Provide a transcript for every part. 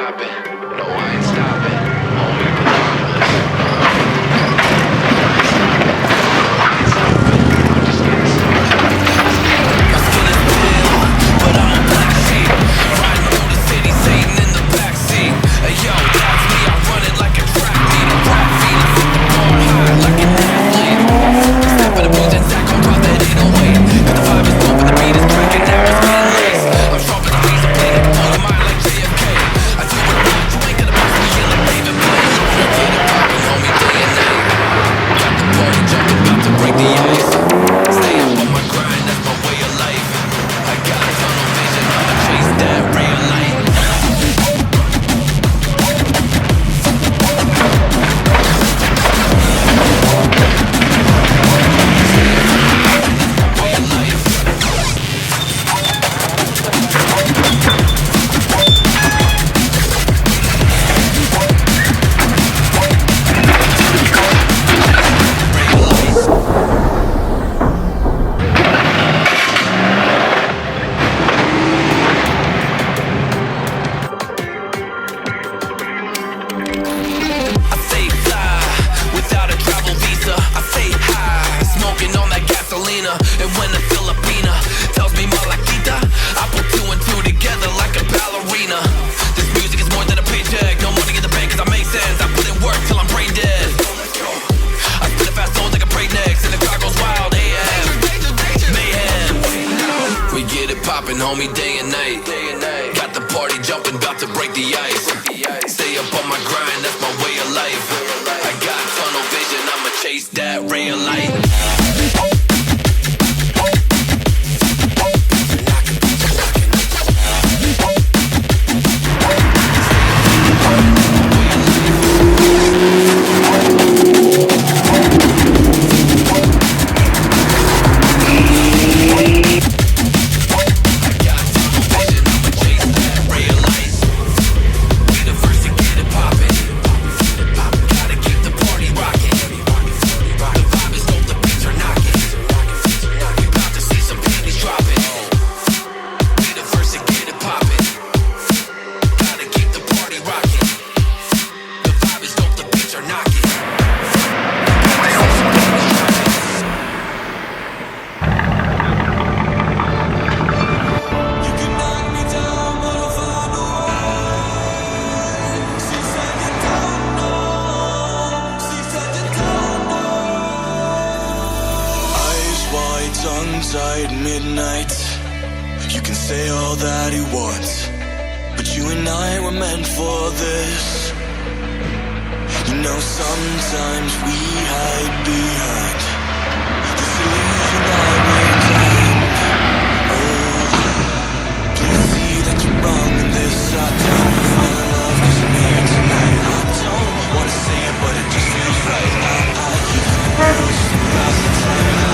stopping. No, I ain't stopping. Homie, regardless. I ain't stopping. I'm just getting started. My skin is pale, but I don't black sheep. Riding through the city, Satan in the backseat. Hey yo, that's me, I run it like a track meet. A rap feed, I set the bar high like an athlete. Step in the booth and Zach gon' drop that 808. Cause the vibe is dope and the beat is cracking, now it's getting laced. I'm sharp as a razor blade, on the mind like JFK. I do what I want, you ain't gonna box me in like David Blaine. You get it poppin', homie, day and night. Got the party jumping, about to break the ice. Stay up on my grind, that's my way of life. I got tunnel vision, I'ma chase that real light. I stay fly, without a travel visa. I stay high, smoking on that gasolina. And when a Filipina tells me Malakita, I put two and two together like a ballerina. This music is more than a paycheck, no money in the bank cause I make sense. I put in work till I'm brain dead. I spin a fast zone like a break next, and the car goes wild, AM. Mayhem. We get it poppin', homie, day and night. Got the party jumping, about to break the ice. Stay up on my grind, that's my way of life. I got tunnel vision, I'ma chase that ray of light. Tongue-tied midnight. You can say all that you want, but you and I were meant for this. You know sometimes we hide behind this illusion that we're done. Oh, please see that you're wrong in this. I don't fall in love cause I'm here tonight. I don't wanna say it but it just feels right. I keep the girls across the time.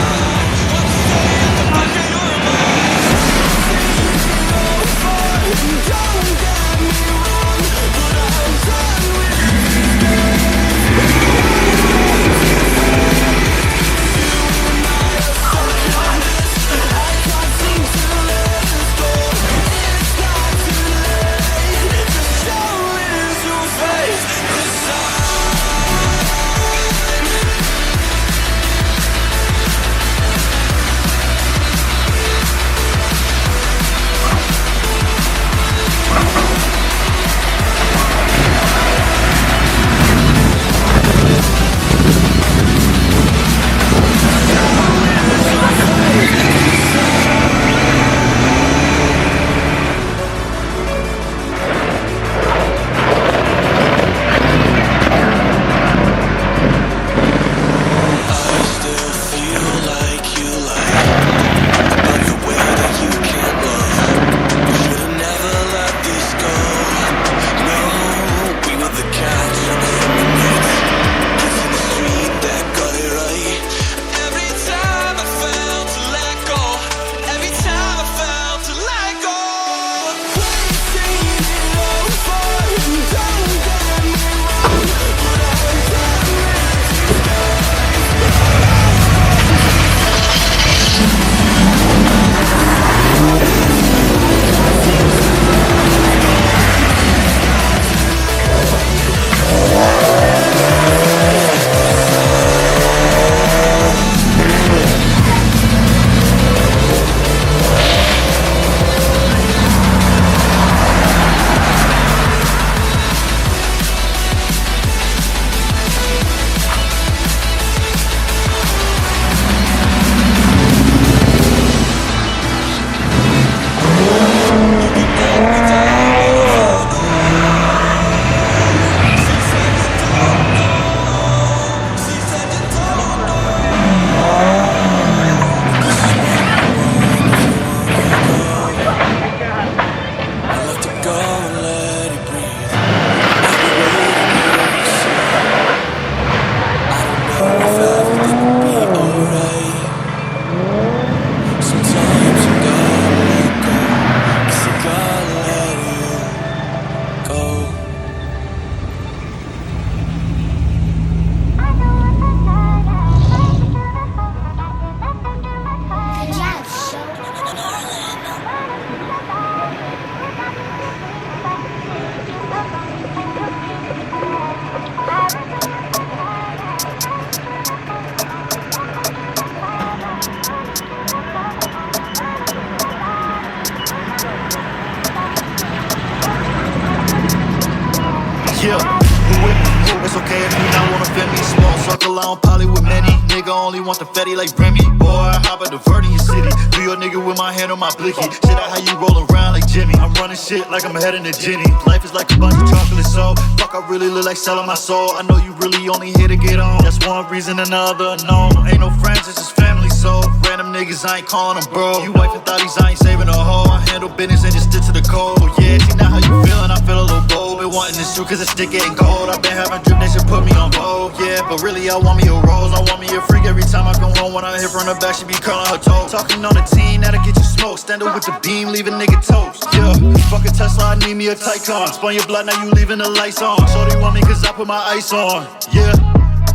fit me. Small circle, I don't poly with many. Nigga only want the fatty like Remy. Boy, I hop at the vert in your city. Do your nigga with my hand on my blicky. Shit out how you roll around like Jimmy. I'm running shit like I'm ahead in the Jenny. Life is like a bunch of chocolate, so fuck, I really look like selling my soul. I know you really only here to get on. That's one reason and the other no. Ain't no friends, it's just family, so random niggas, I ain't calling them bro. You wife and thotties, I ain't saving a hoe. I handle business and just stick to the code. Yeah, see now how you feelin', I feel a little bold. Been wanting this shoe cause it's stick getting cold. I've been having drip, they should put me on vogue. Yeah, but really I want me a rose. I want me a freak every time I come home. When I hit from the back, she be curling her toes. Talking on the team, that'll get you smoked. Stand up with the beam, leave a nigga toast. Yeah, fuck a Tesla, I need me a Taycan. Spun your blood, now you leaving the lights on. Shorty want me cause I put my ice on. Yeah,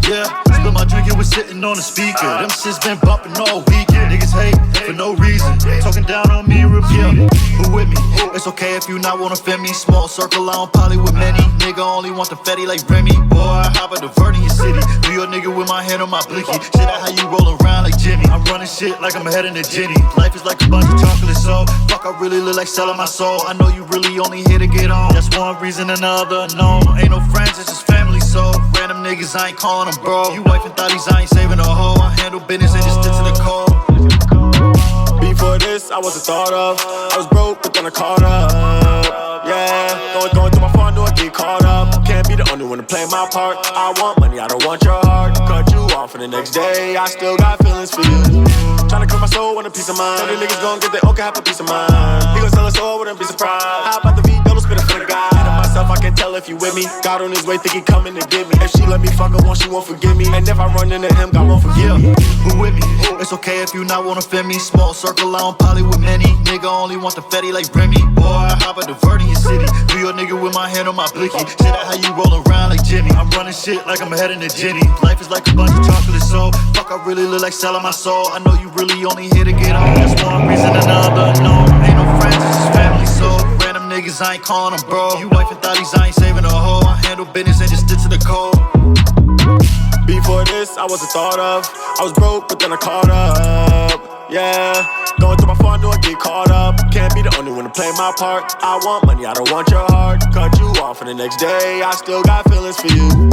yeah, spill my drink, it was sitting on the speaker. Them shits been bumping all week. Niggas hate for no reason. Talking down on me, repeat. Who with me? It's okay if you not wanna fit me. Small circle, I don't poly with many. Nigga only want the fatty like Remy. Boy, I hop at the vert in your city. Do your nigga with my hand on my blicky. Shit out how you roll around like Jimmy. I'm running shit like I'm ahead in the Jenny. Life is like a bunch of chocolate, so fuck, I really look like selling my soul. I know you really only here to get on. That's one reason and the other no. Ain't no friends, it's just family, so random niggas, I ain't calling them bro. You wife and thotties, I ain't saving a hoe. I handle business and just stick to the code. Before this, I wasn't thought of. I was broke, but then I caught up. Yeah, going through my phone, knew I get caught up. Can't be the only one to play my part. I want money, I don't want your heart. Cut you off for the next day, I still got feelings for you. Tryna clear my soul with a piece of mind. Tell these niggas gon' get their own, can have a piece of mind. He gon' sell his soul, wouldn't be surprised. How about the V, double spinning for the guy? And myself, I can tell if you with me. God on his way, think he coming to get me. If she let me fuck her once, she won't forgive me. And if I run into him, God won't forgive me. Who with me? It's okay if you not wanna fit me. Small circle, I don't poly with many. Nigga only want the fatty like Remy. Boy, I hop at the vert in your city. Do your nigga with my hand on my blicky. Shit out how you roll around like Jimmy. I'm running shit like I'm ahead in the Jenny. Life is like a bunch of chocolate, so fuck, I really look like selling my soul. I know you really only here to get on. That's one reason and the other no. Ain't no friends, it's just family, so random niggas, I ain't calling them bro. You wife and thotties, I ain't saving a hoe. I handle business and just stick to the code. Before this, I wasn't thought of. I was broke, but then I caught up. Yeah, going through my phone, knew I get caught up. Can't be the only one to play my part. I want money, I don't want your heart. Cut you off for the next day, I still got feelings for you.